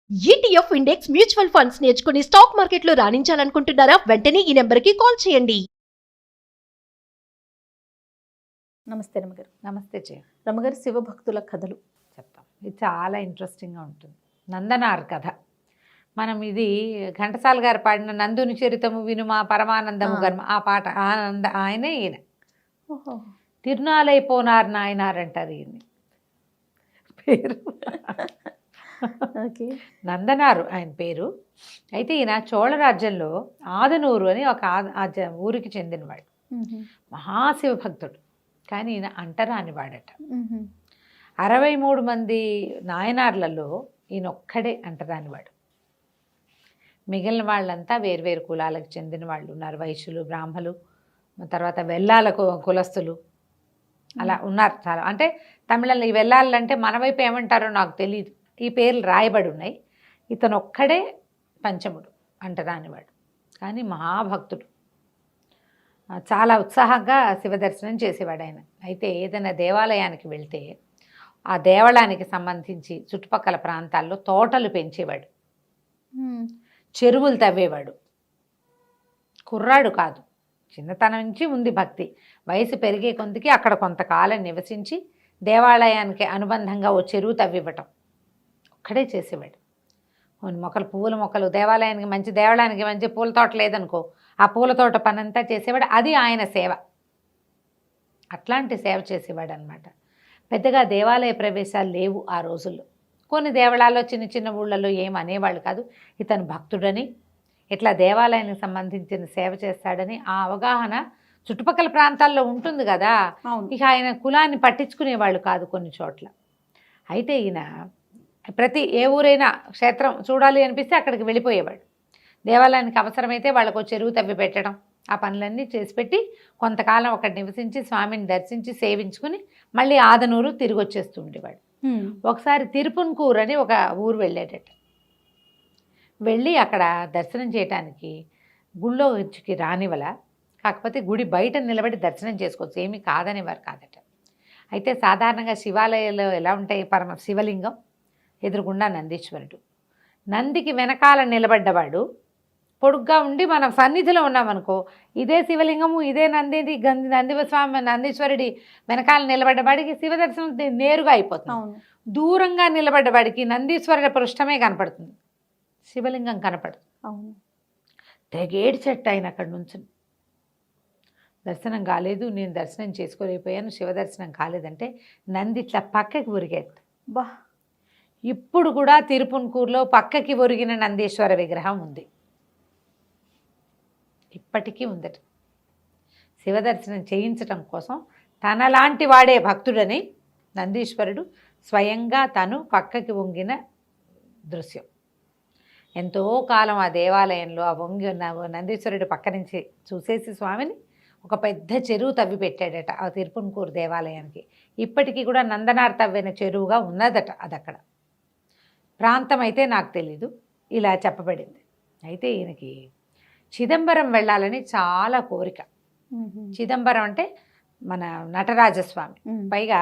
ETF index mutual funds నేర్చుకుని stock మార్కెట్లో రాణించాలనుకుంటున్నారా? వెంటనే ఈ నెంబర్కి కాల్ చేయండి. నమస్తే రమగారు. నమస్తే జయ. రమగారు, శివభక్తుల కథలు చెప్తాం. ఇది చాలా ఇంట్రెస్టింగ్గా ఉంటుంది. నందనార్ కథ. మనం ఇది ఘంటసాల గారు పాడిన నందుని చరితము వినుమా పరమానందము గర్మ ఆ పాట ఆయనే ఈయన. ఓహో. తిరునాలైపోనారు నాయనార్ అంటారు ఈయన్ని పేరు. ఓకే. నందనారు ఆయన పేరు. అయితే ఈయన చోళ రాజ్యంలో ఆదనూరు అని ఒక ఊరికి చెందినవాడు. మహాశివ భక్తుడు. కానీ ఈయన అంటరాని వాడట. 63 మంది నాయనార్లలో ఈయన ఒక్కడే అంటరానివాడు. మిగిలిన వాళ్ళంతా వేర్వేరు కులాలకు చెందిన వాళ్ళు ఉన్నారు. వైశ్యులు, బ్రాహ్మలు, తర్వాత వెల్లాల కులస్తులు అలా ఉన్నారు చాలా. అంటే తమిళంలో ఈ వెల్లాలంటే మన వైపు ఏమంటారో నాకు తెలియదు. ఈ పేర్లు రాయబడి ఉన్నాయి. ఇతను ఒక్కడే పంచముడు, అంటరానివాడు. కానీ మహాభక్తుడు. చాలా ఉత్సాహంగా శివదర్శనం చేసేవాడు ఆయన. అయితే ఏదైనా దేవాలయానికి వెళ్తే ఆ దేవాలయానికి సంబంధించి చుట్టుపక్కల ప్రాంతాల్లో తోటలు పెంచేవాడు, చెరువులు తవ్వేవాడు. కుర్రాడు కాదు, చిన్నతనం నుంచి ఉంది భక్తి. వయసు పెరిగే కొందికి అక్కడ కొంతకాలం నివసించి దేవాలయానికి అనుబంధంగా ఓ చెరువు తవ్వివ్వటం ఒక్కడే చేసేవాడు. కొన్ని మొక్కలు, పువ్వుల మొక్కలు, దేవాలయానికి మంచి పూల తోట లేదనుకో, ఆ పూల తోట పనంతా చేసేవాడు. అది ఆయన సేవ. అట్లాంటి సేవ చేసేవాడు అనమాట. పెద్దగా దేవాలయ ప్రవేశాలు లేవు ఆ రోజుల్లో. కొన్ని దేవాలయాల్లో చిన్న చిన్న ఊళ్ళలో ఏం అనేవాళ్ళు కాదు. ఇతను భక్తుడని, ఇట్లా దేవాలయానికి సంబంధించిన సేవ చేస్తాడని ఆ అవగాహన చుట్టుపక్కల ప్రాంతాల్లో ఉంటుంది కదా. ఇక ఆయన కులాన్ని పట్టించుకునేవాళ్ళు కాదు కొన్ని చోట్ల. అయితే ఈయన ఏ ఊరైనా క్షేత్రం చూడాలి అనిపిస్తే అక్కడికి వెళ్ళిపోయేవాడు. దేవాలయానికి అవసరమైతే వాళ్ళకు చెరువు తవ్వి పెట్టడం, ఆ పనులన్నీ చేసి పెట్టి కొంతకాలం అక్కడ నివసించి స్వామిని దర్శించి సేవించుకుని మళ్ళీ ఆదనూరు తిరిగి వచ్చేస్తూ ఉండేవాడు. ఒకసారి తిరుపున్కూర్ అని ఒక ఊరు వెళ్ళేటట్టు. వెళ్ళి అక్కడ దర్శనం చేయటానికి గుళ్ళోకి రానివల, కాకపోతే గుడి బయట నిలబడి దర్శనం చేసుకోవచ్చు, ఏమీ కాదనేవారు కాదట. అయితే సాధారణంగా శివాలయాల్లో ఎలా ఉంటాయి, శివలింగం ఎదురుగుండా నందీశ్వరుడు, నందికి వెనకాల నిలబడ్డవాడు పొడుగ్గా ఉండి మనం సన్నిధిలో ఉన్నామనుకో, ఇదే శివలింగము, ఇదే నందీశ్వరుడి వెనకాల నిలబడ్డవాడికి శివదర్శనం నేరుగా అయిపోతుంది. దూరంగా నిలబడ్డవాడికి నందీశ్వరుడి పృష్ఠమే కనపడుతుంది, శివలింగం కనపడదు. తెగేడి చెట్టు ఆయన అక్కడి నుంచి. దర్శనం కాలేదు, నేను దర్శనం చేసుకోలేకపోయాను, శివదర్శనం కాలేదంటే నంది ఇట్లా పక్కకి ఒరిగేది. బా, ఇప్పుడు కూడా తిరుపున్కూరులో పక్కకి ఒరిగిన నందీశ్వర విగ్రహం ఉంది, ఇప్పటికీ ఉందట. శివదర్శనం చేయించటం కోసం తనలాంటి వాడే భక్తుడని నందీశ్వరుడు స్వయంగా తను పక్కకి వంగిన దృశ్యం. ఎంతో కాలం ఆ దేవాలయంలో ఆ వంగి ఉన్న నందీశ్వరుడు పక్క నుంచి చూసేసి స్వామిని ఒక పెద్ద చెరువు తవ్వి పెట్టాడట ఆ తిరుపున్కూరు దేవాలయానికి. ఇప్పటికీ కూడా నందనార్ తవ్విన చెరువుగా ఉన్నదట. అదక్కడ ప్రాంతం అయితే నాకు తెలీదు, ఇలా చెప్పబడింది. అయితే ఈయనకి చిదంబరం వెళ్ళాలని చాలా కోరిక. చిదంబరం అంటే మన నటరాజస్వామి. పైగా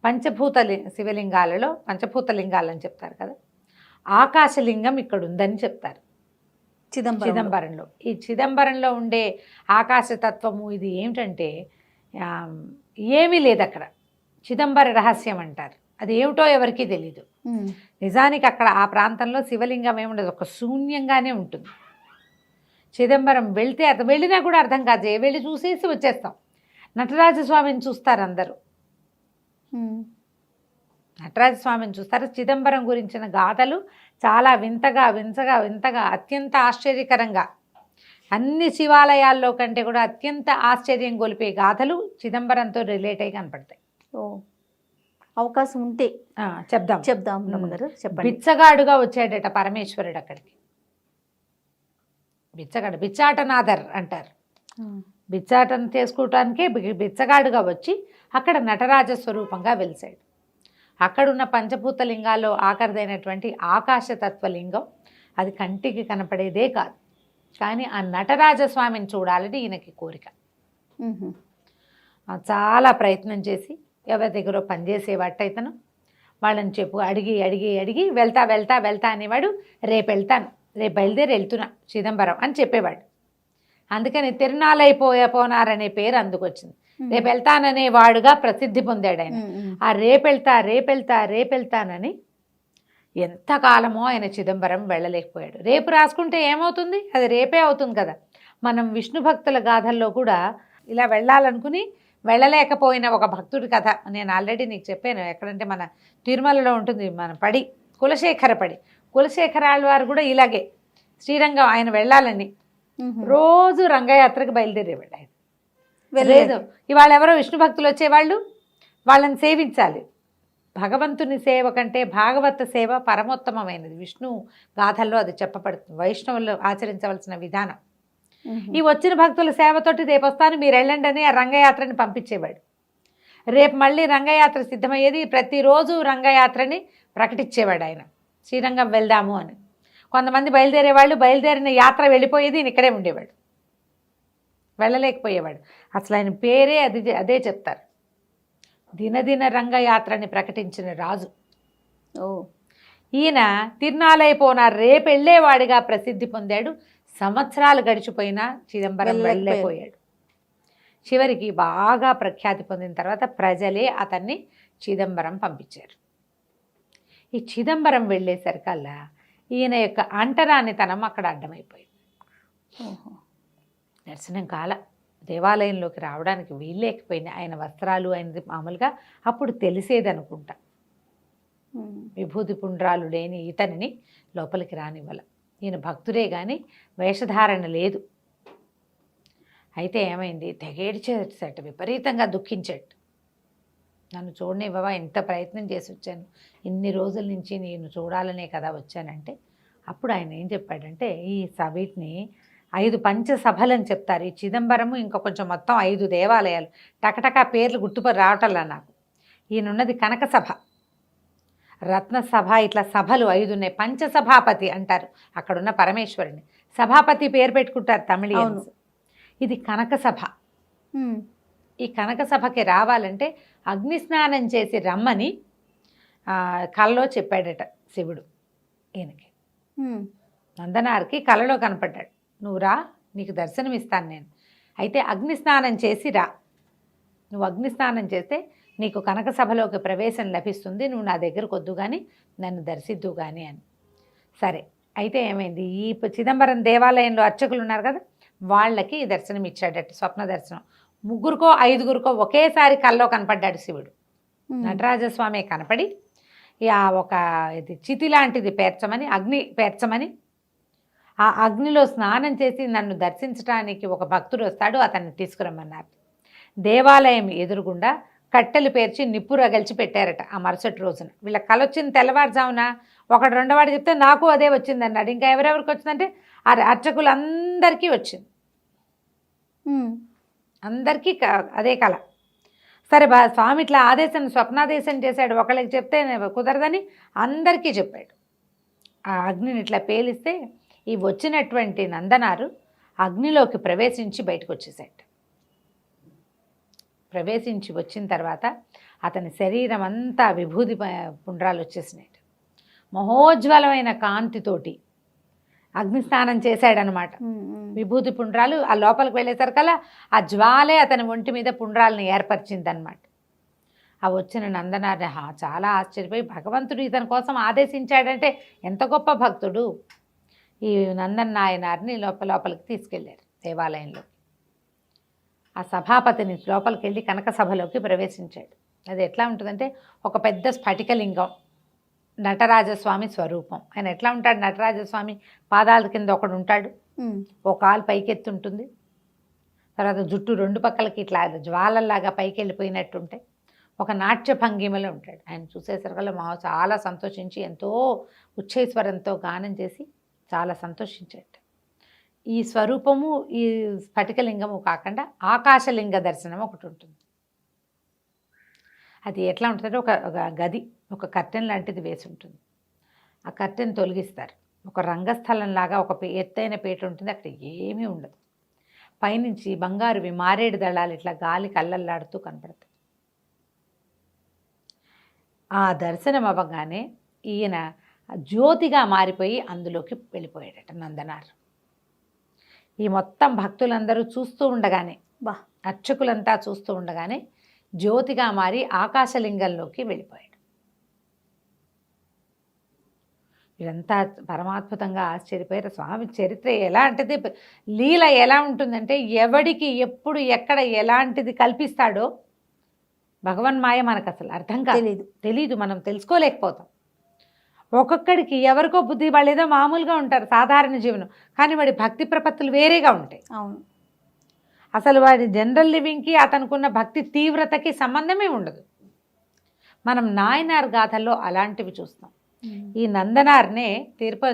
పంచభూత శివలింగాలలో పంచభూతలింగాలని చెప్తారు కదా, ఆకాశలింగం ఇక్కడ ఉందని చెప్తారు చిదంబరంలో. ఈ చిదంబరంలో ఉండే ఆకాశతత్వము ఇది ఏమిటంటే ఏమీ లేదు అక్కడ, చిదంబర రహస్యం అంటారు. అది ఏమిటో ఎవరికీ తెలీదు. నిజానికి అక్కడ ఆ ప్రాంతంలో శివలింగం ఏముండదు, ఒక శూన్యంగానే ఉంటుంది. చిదంబరం వెళ్తే వెళ్ళినా కూడా అర్థం కాదు, వెళ్ళి చూసేసి వచ్చేస్తాం. నటరాజస్వామిని చూస్తారు అందరూ, నటరాజస్వామిని చూస్తారు. చిదంబరం గురించిన గాథలు చాలా వింతగా అత్యంత ఆశ్చర్యకరంగా, అన్ని శివాలయాల్లో కంటే కూడా అత్యంత ఆశ్చర్యం గొలిపే గాథలు చిదంబరంతో రిలేట్ అయ్యి కనపడతాయి. అవకాశం ఉంటే చెప్దాం. బిచ్చగాడుగా వచ్చాడట పరమేశ్వరుడు అక్కడికి. బిచ్చాటనాథర్ అంటారు. బిచ్చాటన చేసుకోవటానికే బిచ్చగాడుగా వచ్చి అక్కడ నటరాజ స్వరూపంగా వెలిశాడు. అక్కడున్న పంచభూత లింగాల్లో ఆఖరిదైనటువంటి ఆకాశతత్వలింగం అది కంటికి కనపడేదే కాదు. కానీ ఆ నటరాజస్వామిని చూడాలని ఈయనకి కోరిక. చాలా ప్రయత్నం చేసి ఎవరి దగ్గర పనిచేసేవాట ఇతను వాళ్ళని చెప్పు అడిగి అడిగి అడిగి వెళ్తా వెళ్తా వెళ్తా అనేవాడు. రేపు వెళ్తాను, రేపు బయలుదేరి వెళ్తున్నా చిదంబరం అని చెప్పేవాడు. అందుకని తిరునాళ్ళైపోనారనే పేరు అందుకొచ్చింది. రేపు వెళ్తాననే వాడుగా ప్రసిద్ధి పొందాడు ఆయన. ఆ రేపెళ్తా రేపెళ్తా రేపెళ్తానని ఎంతకాలమో ఆయన చిదంబరం వెళ్ళలేకపోయాడు. రేపు రాసుకుంటే ఏమవుతుంది, అది రేపే అవుతుంది కదా. మనం విష్ణు భక్తుల గాథల్లో కూడా ఇలా వెళ్ళాలనుకుని వెళ్ళలేకపోయిన ఒక భక్తుడి కథ నేను ఆల్రెడీ నీకు చెప్పాను. ఎక్కడంటే మన తిరుమలలో ఉంటుంది, మన కులశేఖరాళ్ళ వారు కూడా ఇలాగే శ్రీరంగం ఆయన వెళ్ళాలని రోజు రంగయాత్రకు బయలుదేరేవాడు ఆయన. లేదు ఇవాళ ఎవరో విష్ణు భక్తులు వచ్చేవాళ్ళు, వాళ్ళని సేవించాలి. భగవంతుని సేవ కంటే భాగవత సేవ పరమోత్తమమైనది. విష్ణు గాథల్లో అది చెప్పబడుతుంది, వైష్ణవులు ఆచరించవలసిన విధానం. ఈ వచ్చిన భక్తుల సేవతోటి రేపు వస్తాను మీరు వెళ్ళండి అని ఆ రంగయాత్రని పంపించేవాడు. రేపు మళ్ళీ రంగయాత్ర సిద్ధమయ్యేది. ప్రతిరోజు రంగయాత్రని ప్రకటించేవాడు ఆయన, శ్రీరంగం వెళ్దాము అని. కొంతమంది బయలుదేరేవాళ్ళు, బయలుదేరిన యాత్ర వెళ్ళిపోయేది, ఈయన ఇక్కడే ఉండేవాడు, వెళ్ళలేకపోయేవాడు. అసలు ఆయన పేరే అదే చెప్తారు, దినదిన రంగయాత్రని ప్రకటించిన రాజు. ఈయన తిరునాళ్ళైపోనారు రేపు వెళ్ళేవాడిగా ప్రసిద్ధి పొందాడు. సంవత్సరాలు గడిచిపోయినా చిదంబరం వెళ్ళలేకపోయాడు. చివరికి బాగా ప్రఖ్యాతి పొందిన తర్వాత ప్రజలే అతన్ని చిదంబరం పంపించారు. ఈ చిదంబరం వెళ్ళేసరికల్లా ఈయన యొక్క అంటరానితనం అక్కడ అడ్డమైపోయింది. దర్శనం కాల, దేవాలయంలోకి రావడానికి వీల్లేకపోయింది. ఆయన వస్త్రాలు ఆయనది మామూలుగా అప్పుడు తెలిసేది అనుకుంటా, విభూతి పుండ్రాలు లేని ఇతనిని లోపలికి రానివ్వాల. ఈయన భక్తుడే కానీ వేషధారణ లేదు. అయితే ఏమైంది, తెగేడ్చేట, విపరీతంగా దుఃఖించాడు. నన్ను చూడనివ్వవా, ఎంత ప్రయత్నం చేసి వచ్చాను, ఇన్ని రోజుల నుంచి నేను చూడాలనే కదా వచ్చానంటే. అప్పుడు ఆయన ఏం చెప్పాడంటే, ఈ వీటిని 5 పంచసభలని చెప్తారు. ఈ చిదంబరము ఇంకా కొంచెం మొత్తం 5 దేవాలయాలు, టకటకా పేర్లు గుర్తుపడి రావటంలా నాకు. ఈయనున్నది కనక సభ, రత్నసభ, ఇట్లా సభలు 5 ఉన్నాయి. పంచసభాపతి అంటారు అక్కడున్న పరమేశ్వరుని. సభాపతి పేరు పెట్టుకుంటారు తమిళియన్స్. ఇది కనక సభ. ఈ కనక సభకి రావాలంటే అగ్నిస్నానం చేసి రమ్మని కలలో చెప్పాడట శివుడు ఈయనకి. నందనార్కి కలలో కనపడ్డాడు, నువ్వు రా, నీకు దర్శనం ఇస్తాను నేను, అయితే అగ్నిస్నానం చేసి రా, నువ్వు అగ్నిస్నానం చేస్తే నీకు కనక సభలోకి ప్రవేశం లభిస్తుంది, నువ్వు నా దగ్గరకు వద్దు కానీ నన్ను దర్శిద్దు కానీ అని. సరే, అయితే ఏమైంది, ఈ చిదంబరం దేవాలయంలో అర్చకులు ఉన్నారు కదా, వాళ్ళకి దర్శనం ఇచ్చాడట, స్వప్న దర్శనం. 3కో 5గురికో ఒకేసారి కల్లో కనపడ్డాడు శివుడు. నటరాజస్వామి కనపడి ఒక ఇది చితి లాంటిది పేర్చమని, అగ్ని పేర్చమని, ఆ అగ్నిలో స్నానం చేసి నన్ను దర్శించడానికి ఒక భక్తుడు వస్తాడు, అతన్ని తీసుకురమ్మన్నారు. దేవాలయం ఎదురుగుండా కట్టెలు పేర్చి నిప్పు రగల్చి పెట్టారట. ఆ మరుసటి రోజున వీళ్ళ కలొచ్చింది తెల్లవారుజామున. ఒకడు రెండోవాడు చెప్తే నాకు అదే వచ్చింది అన్నాడు. ఇంకా ఎవరెవరికి వచ్చిందంటే అర్చకులందరికీ వచ్చింది, అందరికీ అదే కళ. సరే స్వామి ఇట్లా ఆదేశం, స్వప్నాదేశం చేశాడు. ఒకళ్ళకి చెప్తే కుదరదని అందరికీ చెప్పాడు. ఆ అగ్నిని ఇట్లా పేలిస్తే ఈ వచ్చినటువంటి నందనారు అగ్నిలోకి ప్రవేశించి బయటకు వచ్చేసాడు. ప్రవేశించి వచ్చిన తర్వాత అతని శరీరం అంతా విభూతి పుండ్రాలు వచ్చేసినాయి. మహోజ్వలమైన కాంతితోటి అగ్నిస్నానం చేశాడనమాట. విభూతి పుండ్రాలు ఆ లోపలికి వెళ్ళేసరికల్లా ఆ జ్వాలే అతని ఒంటి మీద పుండ్రాలను ఏర్పరిచిందనమాట. ఆ వచ్చిన నందనారి చాలా ఆశ్చర్యపోయి, భగవంతుడు ఇతని కోసం ఆదేశించాడంటే ఎంత గొప్ప భక్తుడు. ఈ నందన్ నాయనారిని లోపలికి తీసుకెళ్లారు దేవాలయంలో. ఆ సభాపతిని లోపలికి వెళ్ళి కనక సభలోకి ప్రవేశించాడు. అది ఎట్లా ఉంటుందంటే ఒక పెద్ద స్ఫటికలింగం, నటరాజస్వామి స్వరూపం. ఆయన ఎట్లా ఉంటాడు, నటరాజస్వామి పాదాల కింద ఒకడు ఉంటాడు, ఒక కాలు పైకెత్తి ఉంటుంది, తర్వాత జుట్టు 2 పక్కలకి ఇట్లా జ్వాలల్లాగా పైకి వెళ్ళిపోయినట్టుంటే ఒక నాట్య భంగిమలో ఉంటాడు. ఆయన చూసేసరికల్లా మా చాలా సంతోషించి ఎంతో ఉచ్చైస్వరంతో గానం చేసి చాలా సంతోషించాడు. ఈ స్వరూపము, ఈ స్ఫటికలింగము కాకుండా ఆకాశలింగ దర్శనం ఒకటి ఉంటుంది. అది ఎట్లా ఉంటుందంటే ఒక గది, ఒక కర్టెన్ లాంటిది వేసి ఉంటుంది. ఆ కర్టెన్ తొలగిస్తారు. ఒక రంగస్థలంలాగా ఒక ఎత్తైన పీట ఉంటుంది, అక్కడ ఏమీ ఉండదు. పైనుంచి బంగారువి మారేడు దళాలు ఇట్లా గాలి కళ్ళల్లాడుతూ కనపడతాయి. ఆ దర్శనం అవ్వగానే ఈయన జ్యోతిగా మారిపోయి అందులోకి వెళ్ళిపోయాడట నందనార్. ఈ మొత్తం భక్తులందరూ చూస్తూ ఉండగానే, బా అర్చకులంతా చూస్తూ ఉండగానే జ్యోతిగా మారి ఆకాశలింగంలోకి వెళ్ళిపోయాడు. ఇదంతా పరమాద్భుతంగా ఆశ్చర్యపోయారు. స్వామి చరిత్ర ఎలా అంటే, లీల ఎలా ఉంటుందంటే, ఎవడికి ఎప్పుడు ఎక్కడ ఎలాంటిది కల్పిస్తాడో భగవన్మాయ మనకు అసలు అర్థం కాదు, తెలీదు, మనం తెలుసుకోలేకపోతాం. ఒక్కొక్కడికి ఎవరికో బుద్ధి, వాళ్ళు ఏదో మామూలుగా ఉంటారు సాధారణ జీవనం, కానీ వాడి భక్తి ప్రపత్తులు వేరేగా ఉంటాయి. అవును, అసలు వాడి జనరల్ లివింగ్కి అతనుకున్న భక్తి తీవ్రతకి సంబంధమే ఉండదు. మనం నాయనార్ గాథల్లో అలాంటివి చూస్తాం. ఈ నందనార్నే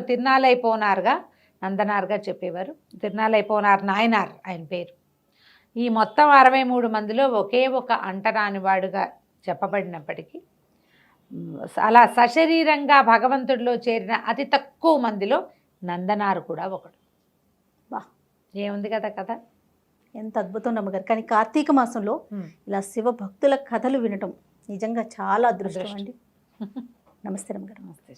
తిరునాలైపోనార్గా నందనార్గా చెప్పేవారు. తిరునాలైపోనార్ నాయనార్ ఆయన పేరు. ఈ మొత్తం 63 మందిలో ఒకే ఒక అంటరాని వాడుగా చెప్పబడినప్పటికీ అలా సశరీరంగా భగవంతుడిలో చేరిన అతి తక్కువ మందిలో నందనారు కూడా ఒకడు. బా ఏముంది కదా కథ, ఎంత అద్భుతం రమ్మగారు. కానీ కార్తీక మాసంలో ఇలా శివ భక్తుల కథలు వినటం నిజంగా చాలా అదృష్టం అండి. నమస్తే రమ్మగారు. నమస్తే.